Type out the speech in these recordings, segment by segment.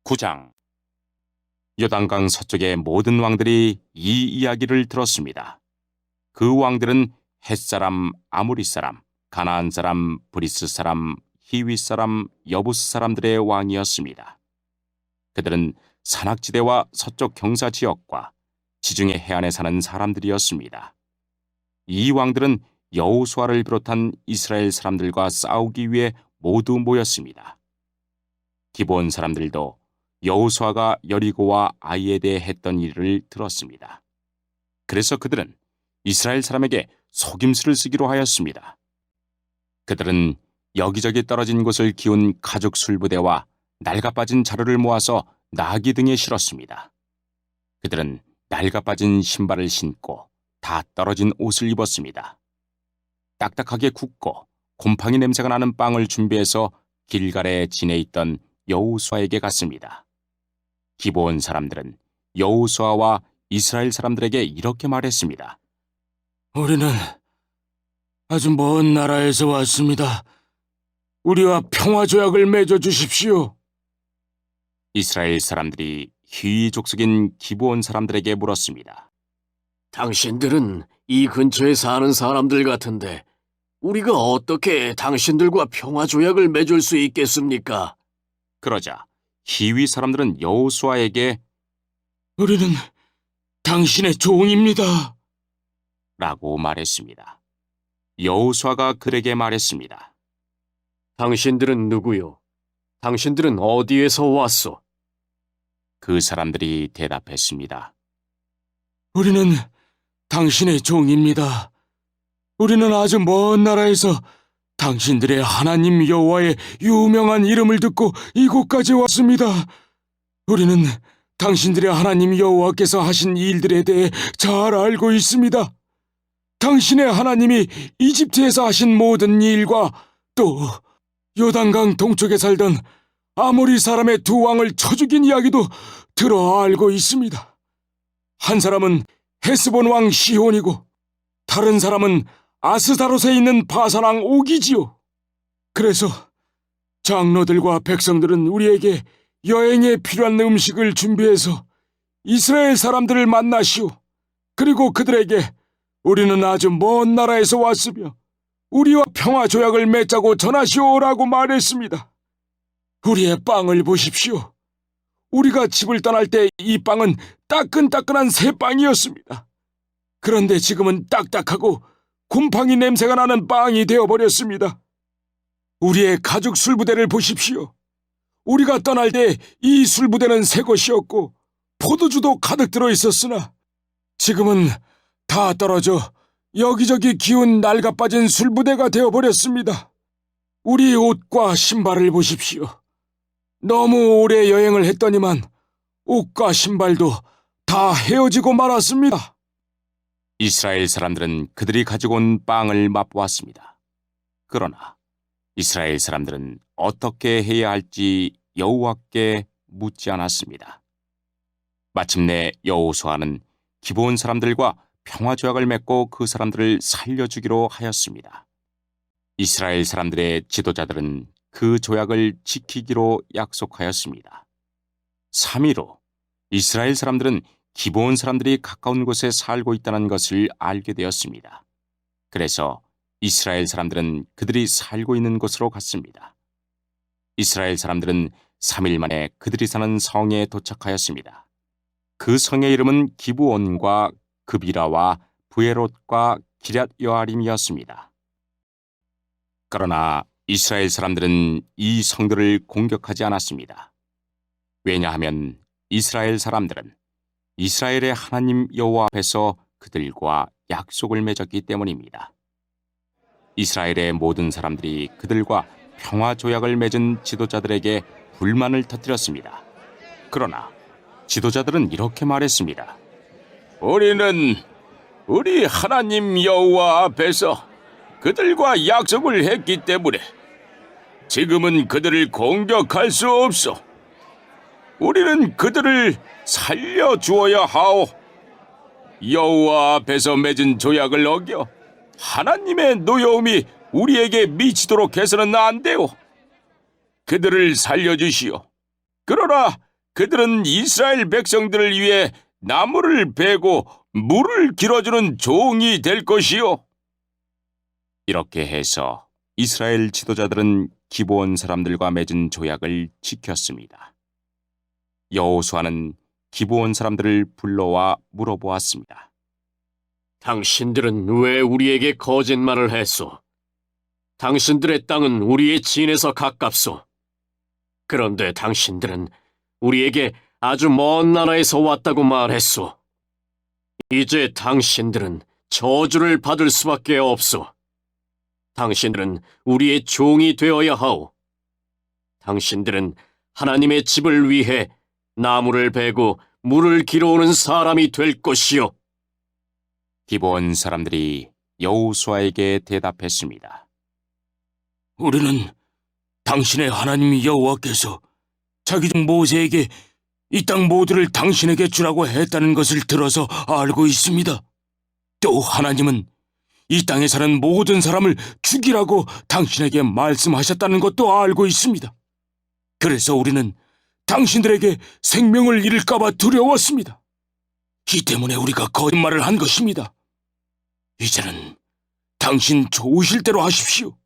9장. 요단강 서쪽의 모든 왕들이 이 이야기를 들었습니다. 그 왕들은 헷사람, 아모리 사람, 가나안 사람, 브리스 사람, 히위 사람, 여부스 사람들의 왕이었습니다. 그들은 산악지대와 서쪽 경사 지역과 지중해 해안에 사는 사람들이었습니다. 이 왕들은 여호수아를 비롯한 이스라엘 사람들과 싸우기 위해 모두 모였습니다. 기브온 사람들도 여호수아가 여리고와 아이에 대해 했던 일을 들었습니다. 그래서 그들은 이스라엘 사람에게 속임수를 쓰기로 하였습니다. 그들은 여기저기 떨어진 곳을 기운 가죽 술부대와 낡아빠진 자루를 모아서 나귀 등에 실었습니다. 그들은 낡아빠진 신발을 신고 다 떨어진 옷을 입었습니다. 딱딱하게 굽고 곰팡이 냄새가 나는 빵을 준비해서 길갈에 지내 있던 여호수아에게 갔습니다. 기브온 사람들은 여호수아와 이스라엘 사람들에게 이렇게 말했습니다. 우리는 아주 먼 나라에서 왔습니다. 우리와 평화조약을 맺어 주십시오. 이스라엘 사람들이 히위 족속인 기브온 사람들에게 물었습니다. 당신들은 이 근처에 사는 사람들 같은데 우리가 어떻게 당신들과 평화조약을 맺을 수 있겠습니까? 그러자 히위 사람들은 여호수아에게 우리는 당신의 종입니다. 라고 말했습니다. 여호수아가 그에게 말했습니다. 당신들은 누구요? 당신들은 어디에서 왔소? 그 사람들이 대답했습니다. 우리는 당신의 종입니다. 우리는 아주 먼 나라에서 당신들의 하나님 여호와의 유명한 이름을 듣고 이곳까지 왔습니다. 우리는 당신들의 하나님 여호와께서 하신 일들에 대해 잘 알고 있습니다. 당신의 하나님이 이집트에서 하신 모든 일과 또 요단강 동쪽에 살던 아모리 사람의 두 왕을 쳐 죽인 이야기도 들어 알고 있습니다. 한 사람은 헤스본 왕 시혼이고 다른 사람은 아스다롯에 있는 바산 왕 옥이지요. 그래서 장로들과 백성들은 우리에게 여행에 필요한 음식을 준비해서 이스라엘 사람들을 만나시오. 그리고 그들에게 우리는 아주 먼 나라에서 왔으며 우리와 평화 조약을 맺자고 전하시오라고 말했습니다. 우리의 빵을 보십시오. 우리가 집을 떠날 때 이 빵은 따끈따끈한 새 빵이었습니다. 그런데 지금은 딱딱하고 곰팡이 냄새가 나는 빵이 되어버렸습니다. 우리의 가죽 술부대를 보십시오. 우리가 떠날 때 이 술부대는 새 것이었고 포도주도 가득 들어있었으나 지금은 다 떨어져 여기저기 기운 낡아빠진 술부대가 되어버렸습니다. 우리 옷과 신발을 보십시오. 너무 오래 여행을 했더니만 옷과 신발도 다 헤어지고 말았습니다. 이스라엘 사람들은 그들이 가지고 온 빵을 맛보았습니다. 그러나 이스라엘 사람들은 어떻게 해야 할지 여호와께 묻지 않았습니다. 마침내 여호수아는 기브온 사람들과 평화조약을 맺고 그 사람들을 살려주기로 하였습니다. 이스라엘 사람들의 지도자들은 그 조약을 지키기로 약속하였습니다. 3일 후 이스라엘 사람들은 기브온 사람들이 가까운 곳에 살고 있다는 것을 알게 되었습니다. 그래서 이스라엘 사람들은 그들이 살고 있는 곳으로 갔습니다. 이스라엘 사람들은 3일 만에 그들이 사는 성에 도착하였습니다. 그 성의 이름은 기브온과 그비라와 부에롯과 기럇 여아림이었습니다. 그러나 이스라엘 사람들은 이 성들을 공격하지 않았습니다. 왜냐하면 이스라엘 사람들은 이스라엘의 하나님 여호와 앞에서 그들과 약속을 맺었기 때문입니다. 이스라엘의 모든 사람들이 그들과 평화 조약을 맺은 지도자들에게 불만을 터뜨렸습니다. 그러나 지도자들은 이렇게 말했습니다. 우리는 우리 하나님 여호와 앞에서 그들과 약속을 했기 때문에 지금은 그들을 공격할 수 없어. 우리는 그들을 살려주어야 하오. 여호와 앞에서 맺은 조약을 어겨 하나님의 노여움이 우리에게 미치도록 해서는 안 되오. 그들을 살려주시오. 그러나 그들은 이스라엘 백성들을 위해 나무를 베고 물을 길어주는 종이 될 것이요. 이렇게 해서 이스라엘 지도자들은 기브온 사람들과 맺은 조약을 지켰습니다. 여호수아는 기브온 사람들을 불러와 물어보았습니다. 당신들은 왜 우리에게 거짓말을 했소? 당신들의 땅은 우리의 진에서 가깝소. 그런데 당신들은 우리에게 아주 먼 나라에서 왔다고 말했소. 이제 당신들은 저주를 받을 수밖에 없소. 당신들은 우리의 종이 되어야 하오. 당신들은 하나님의 집을 위해 나무를 베고 물을 길어오는 사람이 될 것이요. 기브온 사람들이 여호수아에게 대답했습니다. 우리는 당신의 하나님 여호와께서 자기 종 모세에게 이 땅 모두를 당신에게 주라고 했다는 것을 들어서 알고 있습니다. 또 하나님은 이 땅에 사는 모든 사람을 죽이라고 당신에게 말씀하셨다는 것도 알고 있습니다. 그래서 우리는 당신들에게 생명을 잃을까 봐 두려웠습니다. 이 때문에 우리가 거짓말을 한 것입니다. 이제는 당신 좋으실 대로 하십시오.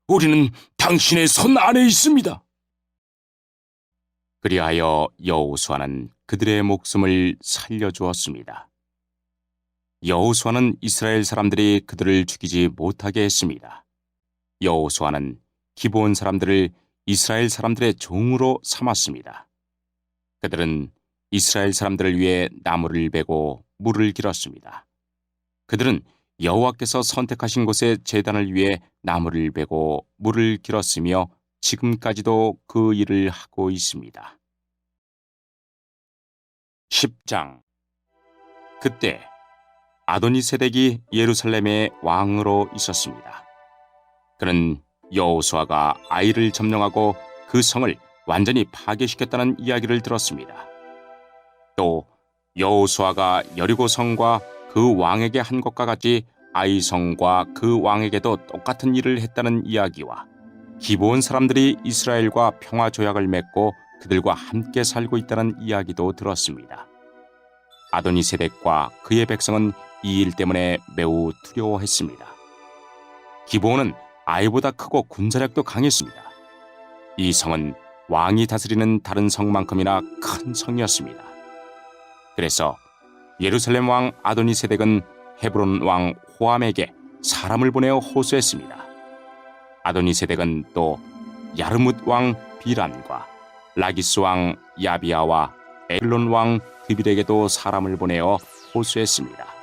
우리는 당신의 손 안에 있습니다. 그리하여 여호수아는 그들의 목숨을 살려주었습니다. 여호수아는 이스라엘 사람들이 그들을 죽이지 못하게 했습니다. 여호수아는 기브온 사람들을 이스라엘 사람들의 종으로 삼았습니다. 그들은 이스라엘 사람들을 위해 나무를 베고 물을 길었습니다. 그들은 여호와께서 선택하신 곳에 제단을 위해 나무를 베고 물을 길었으며 지금까지도 그 일을 하고 있습니다. 10장. 그때 아도니세덱이 예루살렘의 왕으로 있었습니다. 그는 여호수아가 아이를 점령하고 그 성을 완전히 파괴시켰다는 이야기를 들었습니다. 또 여호수아가 여리고 성과 그 왕에게 한 것과 같이 아이 성과 그 왕에게도 똑같은 일을 했다는 이야기와 기브온 사람들이 이스라엘과 평화 조약을 맺고 그들과 함께 살고 있다는 이야기도 들었습니다. 아도니세덱과 그의 백성은 이 일 때문에 매우 두려워했습니다. 기브온은 아이보다 크고 군사력도 강했습니다. 이 성은 왕이 다스리는 다른 성만큼이나 큰 성이었습니다. 그래서 예루살렘 왕 아도니세덱은 헤브론 왕 호암에게 사람을 보내어 호소했습니다. 아도니세덱은 또 야르뭇 왕 비람과 라기스 왕 야비아와 에글론 왕 드빌에게도 사람을 보내어 호소했습니다.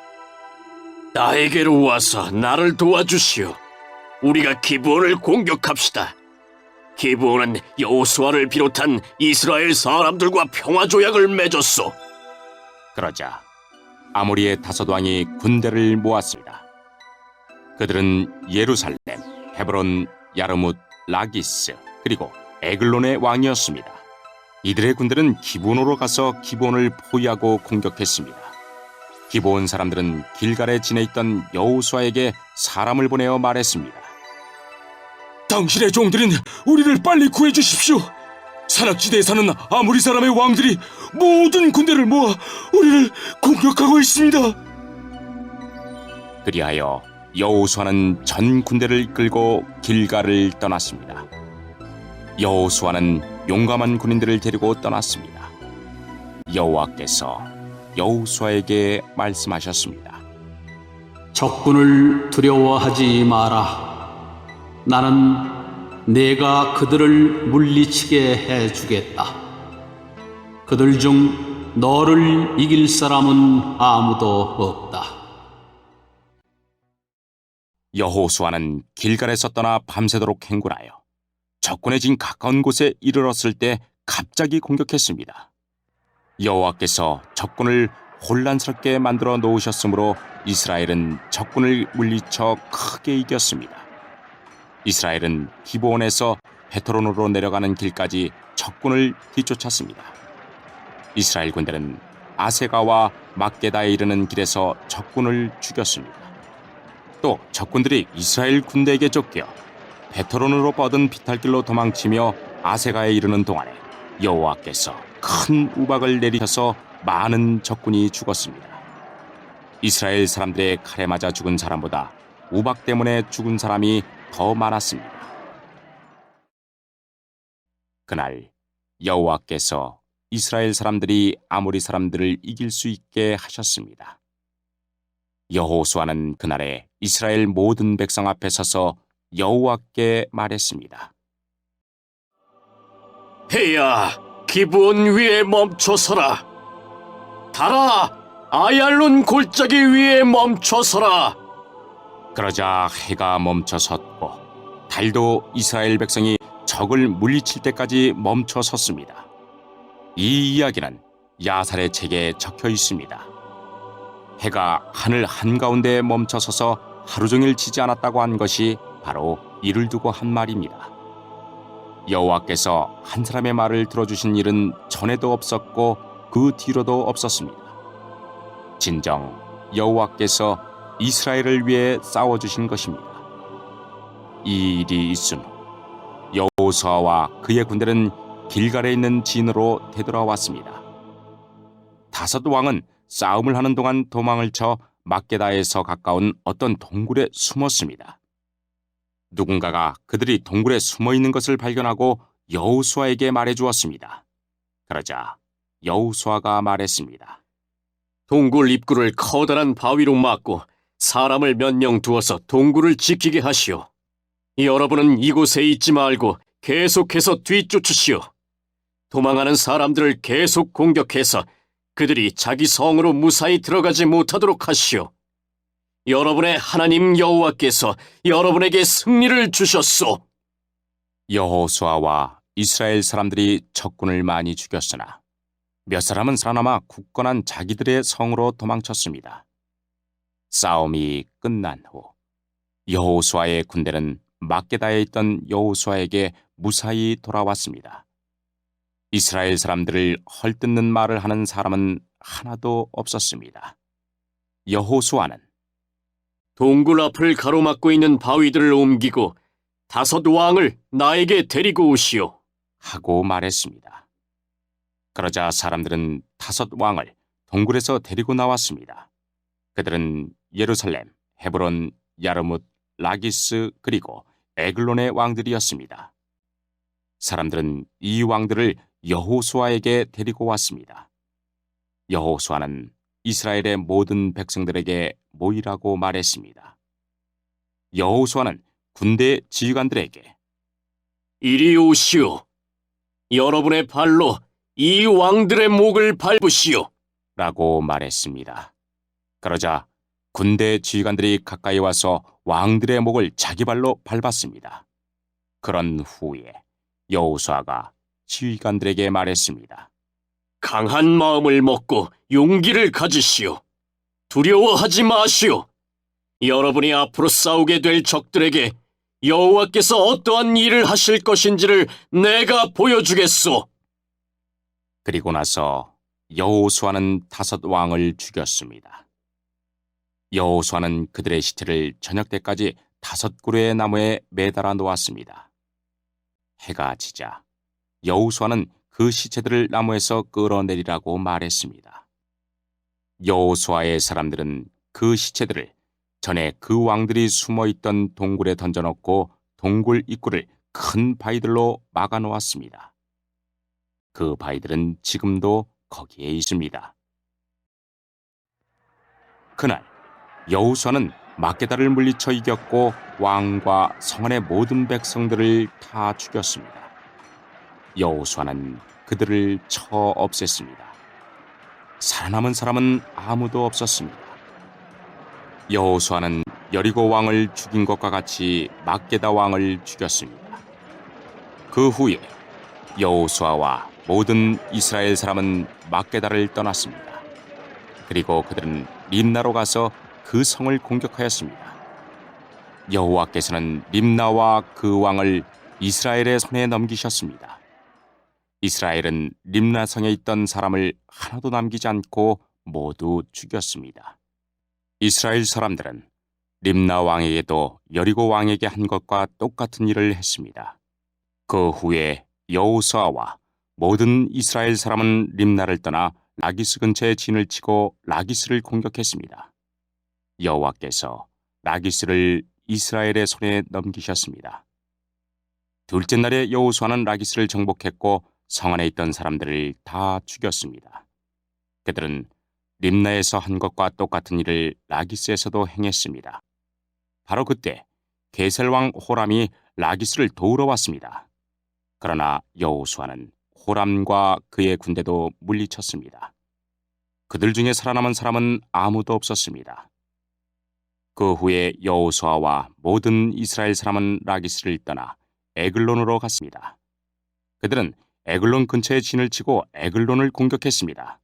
나에게로 와서 나를 도와주시오. 우리가 기브온을 공격합시다. 기브온은 여호수아를 비롯한 이스라엘 사람들과 평화 조약을 맺었소. 그러자 아모리의 다섯 왕이 군대를 모았습니다. 그들은 예루살렘, 헤브론, 야르뭇, 라기스 그리고 에글론의 왕이었습니다. 이들의 군대는 기브온으로 가서 기브온을 포위하고 공격했습니다. 기브온 사람들은 길갈에 지내 있던 여호수아에게 사람을 보내어 말했습니다. 당신의 종들인 우리를 빨리 구해주십시오. 산악지대에 사는 아모리 사람의 왕들이 모든 군대를 모아 우리를 공격하고 있습니다. 그리하여 여호수아는 전 군대를 이끌고 길갈을 떠났습니다. 여호수아는 용감한 군인들을 데리고 떠났습니다. 여호와께서 여호수아에게 말씀하셨습니다. 적군을 두려워하지 마라. 나는 내가 그들을 물리치게 해주겠다. 그들 중 너를 이길 사람은 아무도 없다. 여호수아는 길갈에서 떠나 밤새도록 행군하여 적군의 진 가까운 곳에 이르렀을 때 갑자기 공격했습니다. 여호와께서 적군을 혼란스럽게 만들어 놓으셨으므로 이스라엘은 적군을 물리쳐 크게 이겼습니다. 이스라엘은 기브온에서 베토론으로 내려가는 길까지 적군을 뒤쫓았습니다. 이스라엘 군대는 아세가와 막게다에 이르는 길에서 적군을 죽였습니다. 또 적군들이 이스라엘 군대에게 쫓겨 베토론으로 뻗은 비탈길로 도망치며 아세가에 이르는 동안에 여호와께서 큰 우박을 내리셔서 많은 적군이 죽었습니다. 이스라엘 사람들의 칼에 맞아 죽은 사람보다 우박 때문에 죽은 사람이 더 많았습니다. 그날 여호와께서 이스라엘 사람들이 아모리 사람들을 이길 수 있게 하셨습니다. 여호수아는 그날에 이스라엘 모든 백성 앞에 서서 여호와께 말했습니다. 해야 기브온 위에 멈춰서라. 달아 아얄론 골짜기 위에 멈춰서라. 그러자 해가 멈춰 섰고 달도 이스라엘 백성이 적을 물리칠 때까지 멈춰 섰습니다. 이 이야기는 야살의 책에 적혀 있습니다. 해가 하늘 한가운데 멈춰 서서 하루 종일 지지 않았다고 한 것이 바로 이를 두고 한 말입니다. 여호와께서 한 사람의 말을 들어주신 일은 전에도 없었고 그 뒤로도 없었습니다. 진정 여호와께서 이스라엘을 위해 싸워주신 것입니다. 이 일이 있은 후 여호수아와 그의 군대는 길갈에 있는 진으로 되돌아왔습니다. 다섯 왕은 싸움을 하는 동안 도망을 쳐 막게다에서 가까운 어떤 동굴에 숨었습니다. 누군가가 그들이 동굴에 숨어 있는 것을 발견하고 여호수아에게 말해주었습니다. 그러자 여호수아가 말했습니다. 동굴 입구를 커다란 바위로 막고 사람을 몇 명 두어서 동굴을 지키게 하시오. 여러분은 이곳에 있지 말고 계속해서 뒤쫓으시오. 도망하는 사람들을 계속 공격해서 그들이 자기 성으로 무사히 들어가지 못하도록 하시오. 여러분의 하나님 여호와께서 여러분에게 승리를 주셨소. 여호수아와 이스라엘 사람들이 적군을 많이 죽였으나 몇 사람은 살아남아 굳건한 자기들의 성으로 도망쳤습니다. 싸움이 끝난 후 여호수아의 군대는 막게다에 있던 여호수아에게 무사히 돌아왔습니다. 이스라엘 사람들을 헐뜯는 말을 하는 사람은 하나도 없었습니다. 여호수아는 동굴 앞을 가로막고 있는 바위들을 옮기고 다섯 왕을 나에게 데리고 오시오. 하고 말했습니다. 그러자 사람들은 다섯 왕을 동굴에서 데리고 나왔습니다. 그들은 예루살렘, 헤브론, 야르뭇, 라기스 그리고 에글론의 왕들이었습니다. 사람들은 이 왕들을 여호수아에게 데리고 왔습니다. 여호수아는 이스라엘의 모든 백성들에게 모이라고 말했습니다. 여호수아는 군대 지휘관들에게 이리 오시오. 여러분의 발로 이 왕들의 목을 밟으시오. 라고 말했습니다. 그러자 군대 지휘관들이 가까이 와서 왕들의 목을 자기 발로 밟았습니다. 그런 후에 여호수아가 지휘관들에게 말했습니다. 강한 마음을 먹고 용기를 가지시오. 두려워하지 마시오. 여러분이 앞으로 싸우게 될 적들에게 여호와께서 어떠한 일을 하실 것인지를 내가 보여주겠소. 그리고 나서 여호수아는 다섯 왕을 죽였습니다. 여호수아는 그들의 시체를 저녁 때까지 다섯 그루의 나무에 매달아 놓았습니다. 해가 지자 여호수아는 그 시체들을 나무에서 끌어내리라고 말했습니다. 여호수아의 사람들은 그 시체들을 전에 그 왕들이 숨어있던 동굴에 던져놓고 동굴 입구를 큰 바위들로 막아 놓았습니다. 그 바위들은 지금도 거기에 있습니다. 그날 여호수아는 막게다를 물리쳐 이겼고 왕과 성 안의 모든 백성들을 다 죽였습니다. 여호수아는 그들을 쳐 없앴습니다. 살아남은 사람은 아무도 없었습니다. 여호수아는 여리고 왕을 죽인 것과 같이 막게다 왕을 죽였습니다. 그 후에 여호수아와 모든 이스라엘 사람은 막게다를 떠났습니다. 그리고 그들은 림나로 가서 그 성을 공격하였습니다. 여호와께서는 림나와 그 왕을 이스라엘의 손에 넘기셨습니다. 이스라엘은 림나 성에 있던 사람을 하나도 남기지 않고 모두 죽였습니다. 이스라엘 사람들은 림나 왕에게도 여리고 왕에게 한 것과 똑같은 일을 했습니다. 그 후에 여호수아와 모든 이스라엘 사람은 림나를 떠나 라기스 근처에 진을 치고 라기스를 공격했습니다. 여호와께서 라기스를 이스라엘의 손에 넘기셨습니다. 둘째 날에 여호수아는 라기스를 정복했고 성 안에 있던 사람들을 다 죽였습니다. 그들은 림나에서 한 것과 똑같은 일을 라기스에서도 행했습니다. 바로 그때 게셀 왕 호람이 라기스를 도우러 왔습니다. 그러나 여호수아는 호람과 그의 군대도 물리쳤습니다. 그들 중에 살아남은 사람은 아무도 없었습니다. 그 후에 여호수아와 모든 이스라엘 사람은 라기스를 떠나 에글론으로 갔습니다. 그들은 에글론 근처에 진을 치고 에글론을 공격했습니다.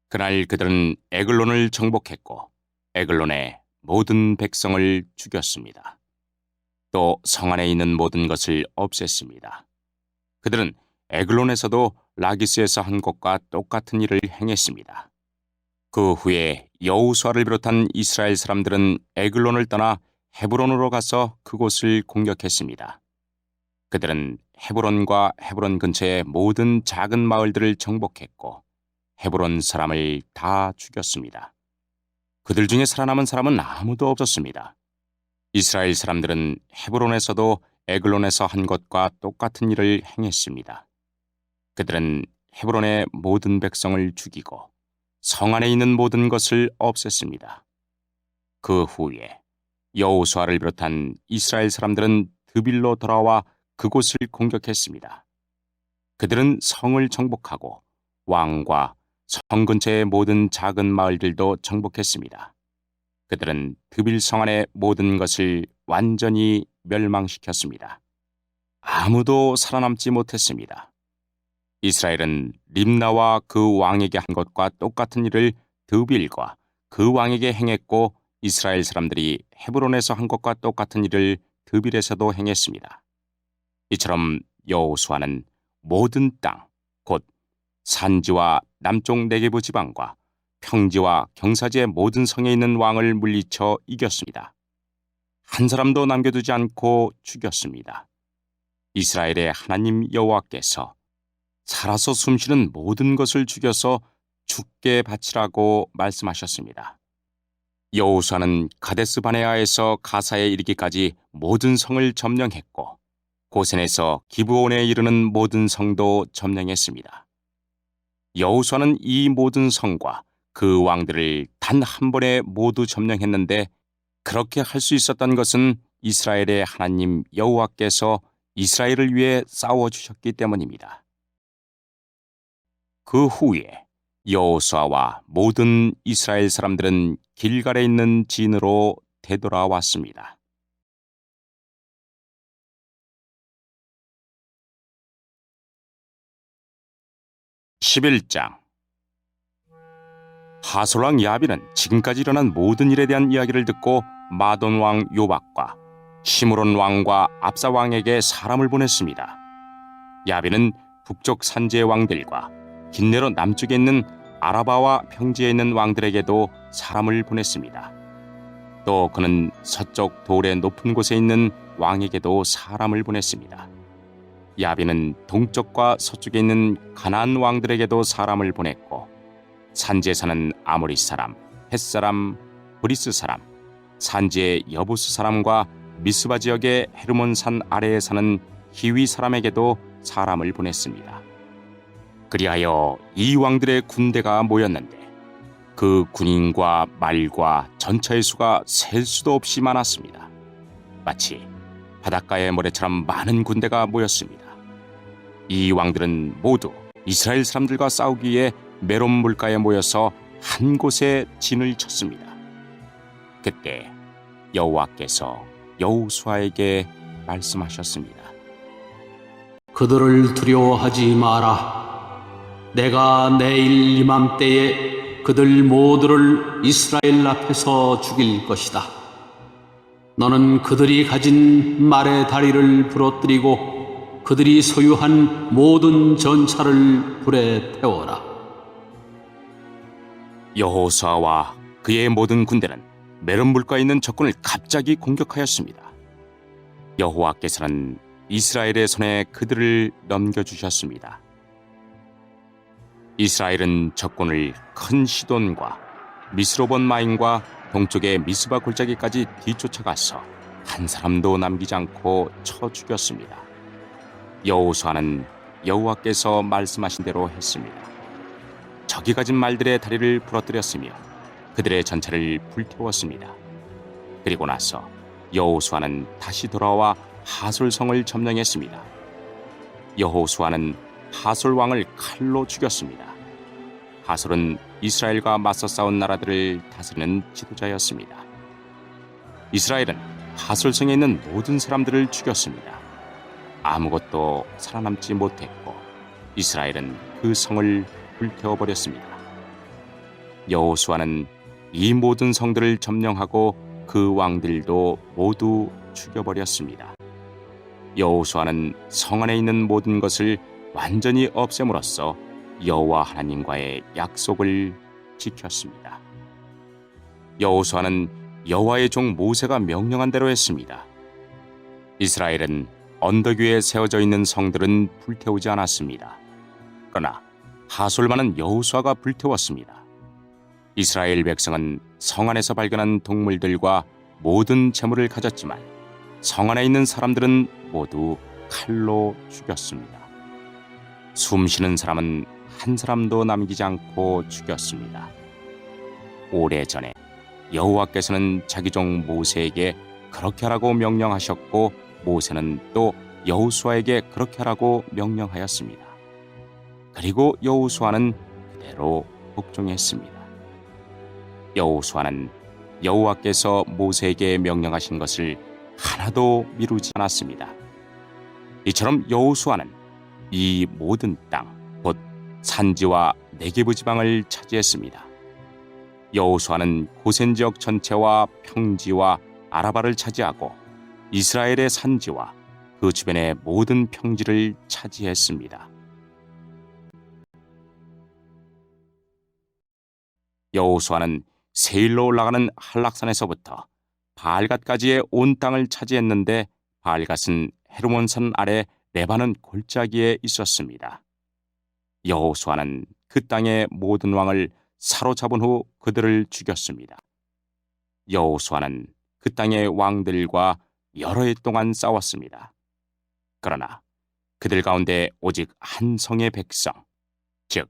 그날 그들은 에글론을 정복했고 에글론의 모든 백성을 죽였습니다. 또 성 안에 있는 모든 것을 없앴습니다. 그들은 에글론에서도 라기스에서 한 것과 똑같은 일을 행했습니다. 그 후에 여호수아를 비롯한 이스라엘 사람들은 에글론을 떠나 헤브론으로 가서 그곳을 공격했습니다. 그들은 헤브론과 헤브론 근처의 모든 작은 마을들을 정복했고 헤브론 사람을 다 죽였습니다. 그들 중에 살아남은 사람은 아무도 없었습니다. 이스라엘 사람들은 헤브론에서도 에글론에서 한 것과 똑같은 일을 행했습니다. 그들은 헤브론의 모든 백성을 죽이고 성 안에 있는 모든 것을 없앴습니다. 그 후에 여호수아를 비롯한 이스라엘 사람들은 드빌로 돌아와 그곳을 공격했습니다. 그들은 성을 정복하고 왕과 성 근처의 모든 작은 마을들도 정복했습니다. 그들은 드빌 성 안의 모든 것을 완전히 멸망시켰습니다. 아무도 살아남지 못했습니다. 이스라엘은 림나와 그 왕에게 한 것과 똑같은 일을 드빌과 그 왕에게 행했고 이스라엘 사람들이 헤브론에서 한 것과 똑같은 일을 드빌에서도 행했습니다. 이처럼 여호수아는 모든 땅, 곧 산지와 남쪽 네게부 지방과 평지와 경사지의 모든 성에 있는 왕을 물리쳐 이겼습니다. 한 사람도 남겨두지 않고 죽였습니다. 이스라엘의 하나님 여호와께서 살아서 숨쉬는 모든 것을 죽여서 죽게 바치라고 말씀하셨습니다. 여호수아는 가데스 바네아에서 가사에 이르기까지 모든 성을 점령했고 고센에서 기브온에 이르는 모든 성도 점령했습니다. 여호수아는 이 모든 성과 그 왕들을 단 한 번에 모두 점령했는데 그렇게 할 수 있었던 것은 이스라엘의 하나님 여호와께서 이스라엘을 위해 싸워주셨기 때문입니다. 그 후에 여호수아와 모든 이스라엘 사람들은 길갈에 있는 진으로 되돌아왔습니다. 11장 하솔왕 야빈은 지금까지 일어난 모든 일에 대한 이야기를 듣고 마돈 왕 요박과 시므론 왕과 압사 왕에게 사람을 보냈습니다. 야빈은 북쪽 산지의 왕들과 긴네로 남쪽에 있는 아라바와 평지에 있는 왕들에게도 사람을 보냈습니다. 또 그는 서쪽 돌의 높은 곳에 있는 왕에게도 사람을 보냈습니다. 야빈은 동쪽과 서쪽에 있는 가나안 왕들에게도 사람을 보냈고 산지에 사는 아모리 사람, 헷 사람, 브리스 사람, 산지의 여부스 사람과 미스바 지역의 헤르몬 산 아래에 사는 히위 사람에게도 사람을 보냈습니다. 그리하여 이 왕들의 군대가 모였는데 그 군인과 말과 전차의 수가 셀 수도 없이 많았습니다. 마치 바닷가의 모래처럼 많은 군대가 모였습니다. 이 왕들은 모두 이스라엘 사람들과 싸우기 위해 메론 물가에 모여서 한 곳에 진을 쳤습니다. 그때 여호와께서 여호수아에게 말씀하셨습니다. 그들을 두려워하지 마라. 내가 내일 이맘때에 그들 모두를 이스라엘 앞에서 죽일 것이다. 너는 그들이 가진 말의 다리를 부러뜨리고 그들이 소유한 모든 전차를 불에 태워라. 여호수아와 그의 모든 군대는 메론 물가에 있는 적군을 갑자기 공격하였습니다. 여호와께서는 이스라엘의 손에 그들을 넘겨주셨습니다. 이스라엘은 적군을 큰 시돈과 미스로본 마임과 동쪽의 미스바 골짜기까지 뒤쫓아가서 한 사람도 남기지 않고 쳐 죽였습니다. 여호수아는 여호와께서 말씀하신 대로 했습니다. 적이 가진 말들의 다리를 부러뜨렸으며 그들의 전차를 불태웠습니다. 그리고 나서 여호수아는 다시 돌아와 하솔성을 점령했습니다. 여호수아는 하솔 왕을 칼로 죽였습니다. 하솔은 이스라엘과 맞서 싸운 나라들을 다스리는 지도자였습니다. 이스라엘은 하솔성에 있는 모든 사람들을 죽였습니다. 아무것도 살아남지 못했고 이스라엘은 그 성을 불태워버렸습니다. 여호수아는 이 모든 성들을 점령하고 그 왕들도 모두 죽여버렸습니다. 여호수아는 성 안에 있는 모든 것을 완전히 없앰으로써 여호와 하나님과의 약속을 지켰습니다. 여호수아는 여호와의 종 모세가 명령한 대로 했습니다. 이스라엘은 언덕 위에 세워져 있는 성들은 불태우지 않았습니다. 그러나 하솔만은 여호수아가 불태웠습니다. 이스라엘 백성은 성 안에서 발견한 동물들과 모든 재물을 가졌지만 성 안에 있는 사람들은 모두 칼로 죽였습니다. 숨 쉬는 사람은 한 사람도 남기지 않고 죽였습니다. 오래전에 여호와께서는 자기 종 모세에게 그렇게 하라고 명령하셨고 모세는 또 여호수아에게 그렇게 하라고 명령하였습니다. 그리고 여호수아는 그대로 복종했습니다. 여호수아는 여호와께서 모세에게 명령하신 것을 하나도 미루지 않았습니다. 이처럼 여호수아는 이 모든 땅, 곧 산지와 네게브 지방을 차지했습니다. 여호수아는 고센 지역 전체와 평지와 아라바를 차지하고 이스라엘의 산지와 그 주변의 모든 평지를 차지했습니다. 여호수아는 세일로 올라가는 한락산에서부터 바알갓까지의 온 땅을 차지했는데 바알갓은 헤르몬산 아래 레바논 골짜기에 있었습니다. 여호수아는 그 땅의 모든 왕을 사로잡은 후 그들을 죽였습니다. 여호수아는 그 땅의 왕들과 여러 해 동안 싸웠습니다. 그러나 그들 가운데 오직 한 성의 백성, 즉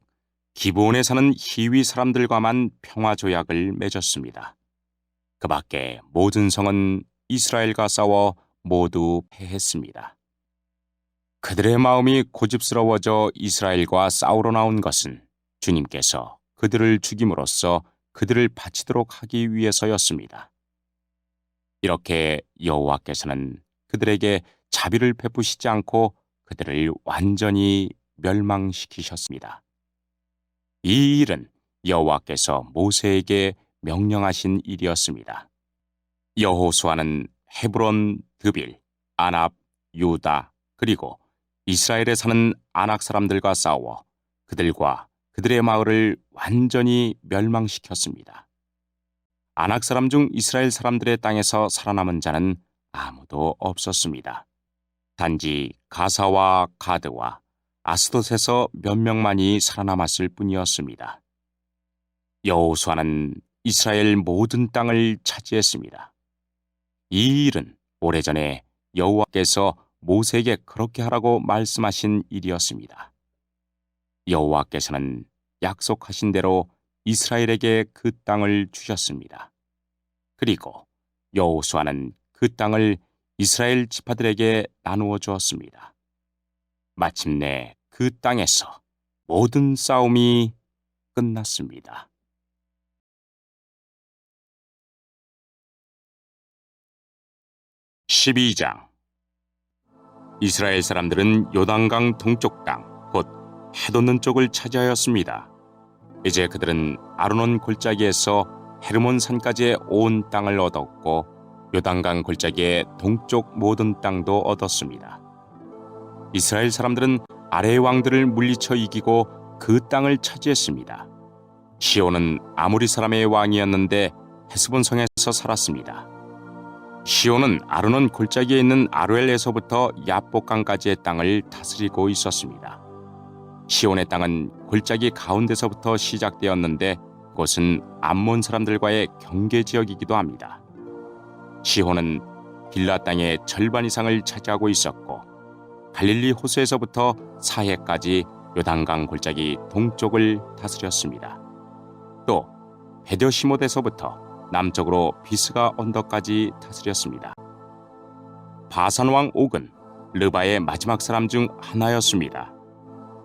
기브온에 사는 히위 사람들과만 평화 조약을 맺었습니다. 그 밖에 모든 성은 이스라엘과 싸워 모두 패했습니다. 그들의 마음이 고집스러워져 이스라엘과 싸우러 나온 것은 주님께서 그들을 죽임으로써 그들을 바치도록 하기 위해서였습니다. 이렇게 여호와께서는 그들에게 자비를 베푸시지 않고 그들을 완전히 멸망시키셨습니다. 이 일은 여호와께서 모세에게 명령하신 일이었습니다. 여호수아는 헤브론, 드빌, 아납, 유다 그리고 이스라엘에 사는 아낙 사람들과 싸워 그들과 그들의 마을을 완전히 멸망시켰습니다. 아낙 사람 중 이스라엘 사람들의 땅에서 살아남은 자는 아무도 없었습니다. 단지 가사와 가드와 아스돗에서 몇 명만이 살아남았을 뿐이었습니다. 여호수아는 이스라엘 모든 땅을 차지했습니다. 이 일은 오래전에 여호와께서 모세에게 그렇게 하라고 말씀하신 일이었습니다. 여호와께서는 약속하신 대로 이스라엘에게 그 땅을 주셨습니다. 그리고 여호수아는 그 땅을 이스라엘 지파들에게 나누어 주었습니다. 마침내 그 땅에서 모든 싸움이 끝났습니다. 12장 이스라엘 사람들은 요단강 동쪽 땅, 곧 해돋는 쪽을 차지하였습니다. 이제 그들은 아르논 골짜기에서 헤르몬 산까지의 온 땅을 얻었고 요단강 골짜기의 동쪽 모든 땅도 얻었습니다. 이스라엘 사람들은 아래의 왕들을 물리쳐 이기고 그 땅을 차지했습니다. 시온은 아모리 사람의 왕이었는데 헤스본 성에서 살았습니다. 시온은 아르논 골짜기에 있는 아루엘에서부터 야복강까지의 땅을 다스리고 있었습니다. 시온의 땅은 골짜기 가운데서부터 시작되었는데 그곳은 암몬 사람들과의 경계 지역이기도 합니다. 시혼은 길라 땅의 절반 이상을 차지하고 있었고 갈릴리 호수에서부터 사해까지 요단강 골짜기 동쪽을 다스렸습니다. 또 베더시못에서부터 남쪽으로 비스가 언덕까지 다스렸습니다. 바산 왕 옥은 르바의 마지막 사람 중 하나였습니다.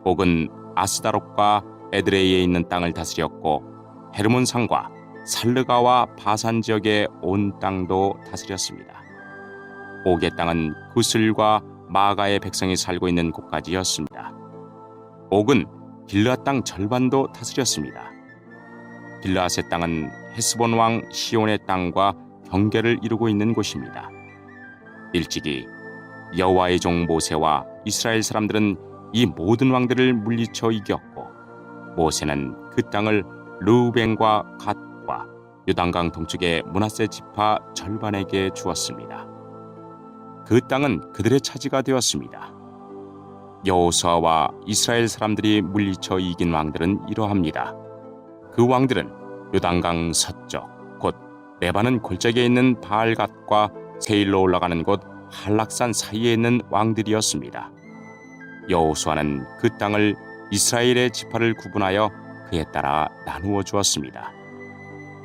옥은 아스다롯과 에드레이에 있는 땅을 다스렸고 헤르몬 산과 살르가와 바산 지역의 온 땅도 다스렸습니다. 옥의 땅은 구슬과 마가의 백성이 살고 있는 곳까지였습니다. 옥은 길르앗 땅 절반도 다스렸습니다. 길르앗의 땅은 헤스본 왕 시온의 땅과 경계를 이루고 있는 곳입니다. 일찍이 여호와의 종 모세와 이스라엘 사람들은 이 모든 왕들을 물리쳐 이겼고 모세는 그 땅을 르우벤과 갓과 요단강 동쪽의 므낫세 지파 절반에게 주었습니다. 그 땅은 그들의 차지가 되었습니다. 여호수아와 이스라엘 사람들이 물리쳐 이긴 왕들은 이러합니다. 그 왕들은 요단강 서쪽 곧 레바논 골짜기에 있는 바알갓과 세일로 올라가는 곳 한락산 사이에 있는 왕들이었습니다. 여호수아는 그 땅을 이스라엘의 지파를 구분하여 그에 따라 나누어 주었습니다.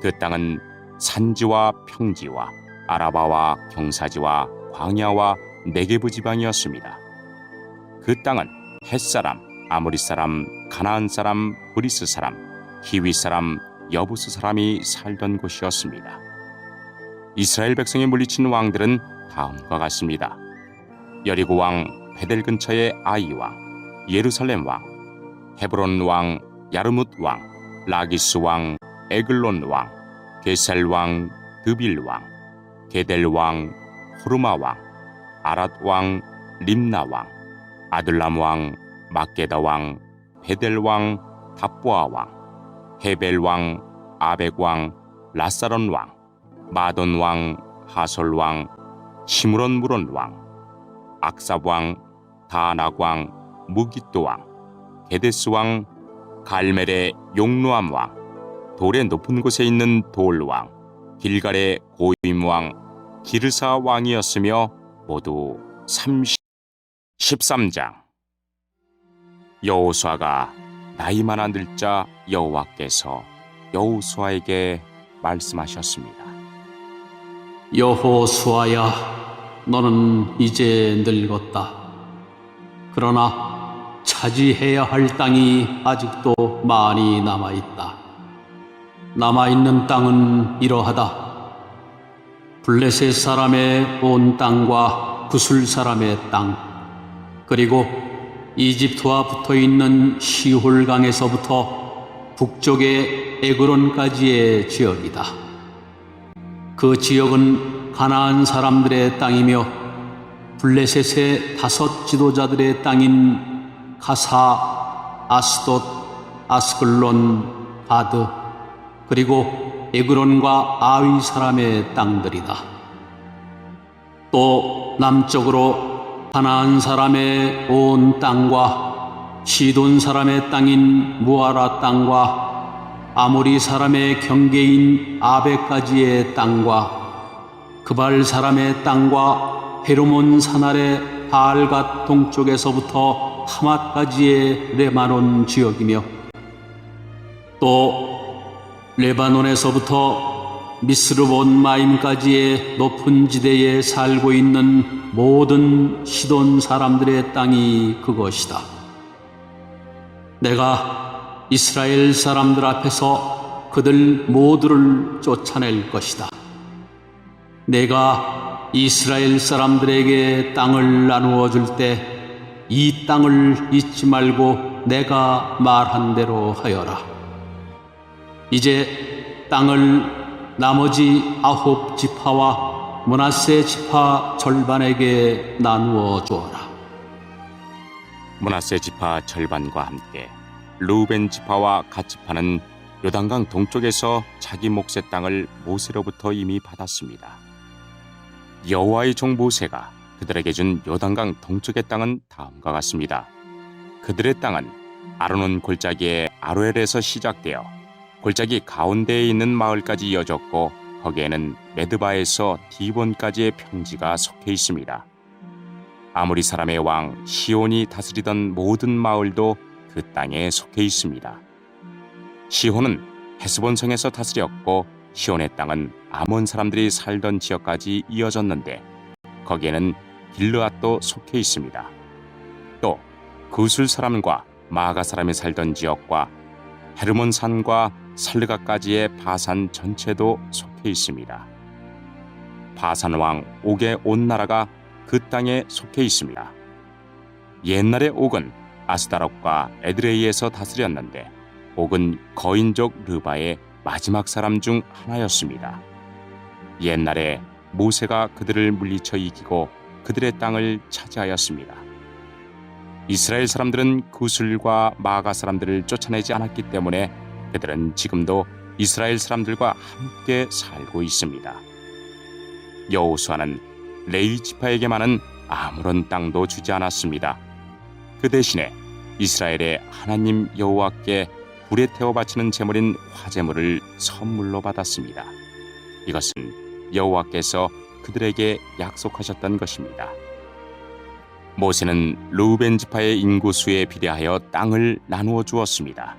그 땅은 산지와 평지와 아라바와 경사지와 광야와 네게부 지방이었습니다. 그 땅은 헷사람, 아모리 사람, 가나안 사람, 브리스 사람, 히위 사람, 여부스 사람이 살던 곳이었습니다. 이스라엘 백성이 물리친 왕들은 다음과 같습니다. 여리고 왕 베델 근처의 아이 왕, 예루살렘 왕, 헤브론 왕, 야르뭇 왕, 라기스 왕, 에글론 왕, 게살 왕, 드빌 왕, 게델 왕, 호르마 왕, 아랏 왕, 림나 왕, 아둘람 왕, 막게다 왕, 베델 왕, 답보아 왕, 헤벨 왕, 아벡 왕, 라사론 왕, 마돈 왕, 하솔 왕, 시므론 무론 왕, 악삽 왕, 다낙 왕, 무기또 왕, 게데스 왕, 갈멜의 용노암 왕, 돌의 높은 곳에 있는 돌 왕, 길갈의 고임 왕, 기르사 왕이었으며 모두 13장. 여호수아가 나이 많아 늙자 여호와께서 여호수아에게 말씀하셨습니다. 여호수아야, 너는 이제 늙었다. 그러나 차지해야 할 땅이 아직도 많이 남아있다. 남아있는 땅은 이러하다. 블레셋 사람의 온 땅과 구술 사람의 땅, 그리고 이집트와 붙어있는 시홀강에서부터 북쪽의 에그론까지의 지역이다. 그 지역은 가나안 사람들의 땅이며 블레셋의 5 지도자들의 땅인 가사, 아스돗, 아스글론, 가드, 그리고 에그론과 아위 사람의 땅들이다. 또 남쪽으로 가나안 사람의 온 땅과 시돈 사람의 땅인 무아라 땅과 아모리 사람의 경계인 아베까지의 땅과 그발 사람의 땅과 헤르몬 산 아래 바알갓 동쪽에서부터 하맛까지의 레바논 지역이며 또 레바논에서부터 미스르본 마임까지의 높은 지대에 살고 있는 모든 시돈 사람들의 땅이 그것이다. 내가 이스라엘 사람들 앞에서 그들 모두를 쫓아낼 것이다. 내가 이스라엘 사람들에게 땅을 나누어 줄 때 이 땅을 잊지 말고 내가 말한 대로 하여라. 이제 땅을 나머지 9 지파와 므낫세 지파 절반에게 나누어 주어라. 므낫세 지파 절반과 함께 르우벤 지파와 갓 지파는 요단강 동쪽에서 자기 몫의 땅을 모세로부터 이미 받았습니다. 여호와의 종 모세가 그들에게 준 요단강 동쪽의 땅은 다음과 같습니다. 그들의 땅은 아르논 골짜기의 아로엘에서 시작되어 골짜기 가운데에 있는 마을까지 이어졌고 거기에는 메드바에서 디본까지의 평지가 속해 있습니다. 아모리 사람의 왕 시온이 다스리던 모든 마을도 그 땅에 속해 있습니다. 시온은 헤스본 성에서 다스렸고 시온의 땅은 아몬 사람들이 살던 지역까지 이어졌는데 거기에는 길르앗도 속해 있습니다. 또 구술 사람과 마가 사람이 살던 지역과 헤르몬 산과 살르가까지의 바산 전체도 속해 있습니다. 바산 왕 옥의 온 나라가 그 땅에 속해 있습니다. 옛날에 옥은 아스다롯과 에드레이에서 다스렸는데 옥은 거인족 르바의 마지막 사람 중 하나였습니다. 옛날에 모세가 그들을 물리쳐 이기고 그들의 땅을 차지하였습니다. 이스라엘 사람들은 구슬과 마가 사람들을 쫓아내지 않았기 때문에 그들은 지금도 이스라엘 사람들과 함께 살고 있습니다. 여호수아는 레위 지파에게만은 아무런 땅도 주지 않았습니다. 그 대신에 이스라엘의 하나님 여호와께 불에 태워 바치는 제물인 화제물을 선물로 받았습니다. 이것은 여호와께서 그들에게 약속하셨던 것입니다. 모세는 르우벤 지파의 인구수에 비례하여 땅을 나누어 주었습니다.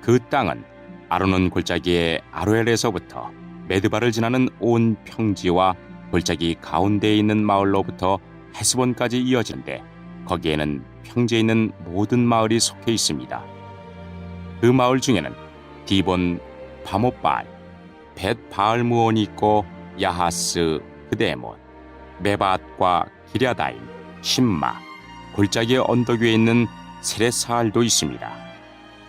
그 땅은 아르논 골짜기의 아로엘에서부터 메드바를 지나는 온 평지와 골짜기 가운데에 있는 마을로부터 헤스본까지 이어지는데 거기에는 평지에 있는 모든 마을이 속해 있습니다. 그 마을 중에는 디본, 바못발, 벳 바알무온이 있고 야하스, 그데몬, 메밧과 기랴다임, 신마, 골짜기의 언덕 위에 있는 세레사알도 있습니다.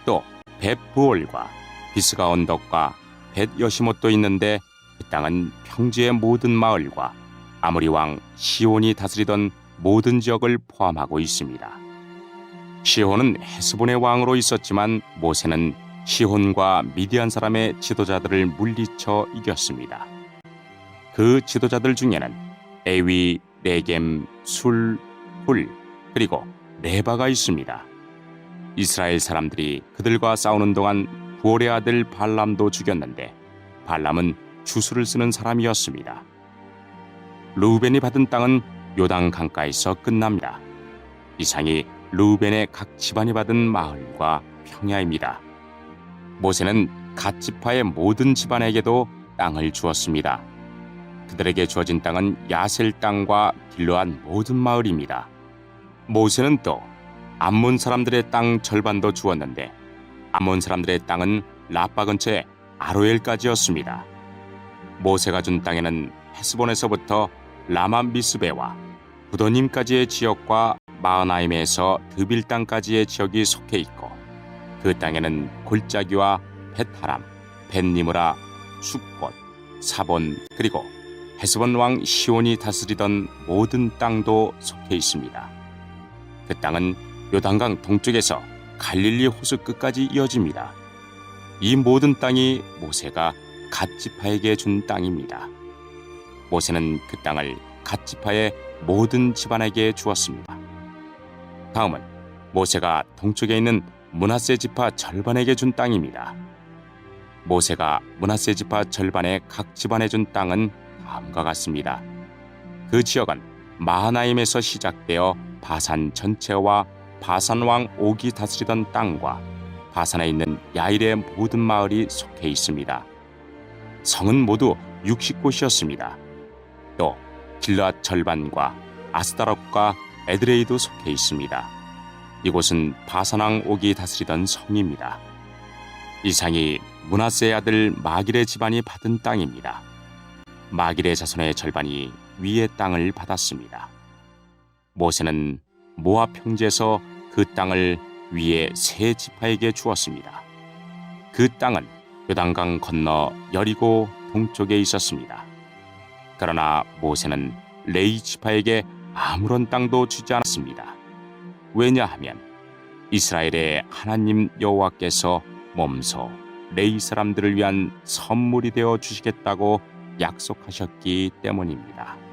또 벳부올과 비스가 언덕과 벳여시못도 있는데 그 땅은 평지의 모든 마을과 아모리 왕 시온이 다스리던 모든 지역을 포함하고 있습니다. 시온은 헤스본의 왕으로 있었지만 모세는 시온과 미디안 사람의 지도자들을 물리쳐 이겼습니다. 그 지도자들 중에는 에위, 레겜, 술, 훌, 그리고 레바가 있습니다. 이스라엘 사람들이 그들과 싸우는 동안 부올의 아들 발람도 죽였는데 발람은 주술을 쓰는 사람이었습니다. 르우벤이 받은 땅은 요단 강가에서 끝납니다. 이상이 르우벤의 각 집안이 받은 마을과 평야입니다. 모세는 갓 지파의 모든 집안에게도 땅을 주었습니다. 그들에게 주어진 땅은 야셀 땅과 길르앗 모든 마을입니다. 모세는 또 암몬 사람들의 땅 절반도 주었는데 암몬 사람들의 땅은 라빠 근처의 아로엘까지였습니다. 모세가 준 땅에는 헤스본에서부터 라마 미스베와 부도님까지의 지역과 마하나임에서 드빌 땅까지의 지역이 속해 있고 그 땅에는 골짜기와 벳하람, 벳니므라, 숫꽃, 사본 그리고 헤스본 왕 시온이 다스리던 모든 땅도 속해 있습니다. 그 땅은 요단강 동쪽에서 갈릴리 호수 끝까지 이어집니다. 이 모든 땅이 모세가 갓 지파에게 준 땅입니다. 모세는 그 땅을 갓 지파의 모든 집안에게 주었습니다. 다음은 모세가 동쪽에 있는 므낫세 지파 절반에게 준 땅입니다. 모세가 므낫세 지파 절반의 각 집안에 준 땅은 다음과 같습니다. 그 지역은 마하나임에서 시작되어 바산 전체와 바산 왕 옥이 다스리던 땅과 바산에 있는 야일의 모든 마을이 속해 있습니다. 성은 모두 60곳이었습니다. 또 길르앗 절반과 아스다롯과 에드레이도 속해 있습니다. 이곳은 바산 왕 옥이 다스리던 성입니다. 이상이 므낫세의 아들 마길의 집안이 받은 땅입니다. 마길의 자손의 절반이 위의 땅을 받았습니다. 모세는 모압 평지에서 그 땅을 위에 세 지파에게 주었습니다. 그 땅은 요단강 건너 여리고 동쪽에 있었습니다. 그러나 모세는 레위 지파에게 아무런 땅도 주지 않았습니다. 왜냐하면 이스라엘의 하나님 여호와께서 몸소 레위 사람들을 위한 선물이 되어 주시겠다고 약속하셨기 때문입니다.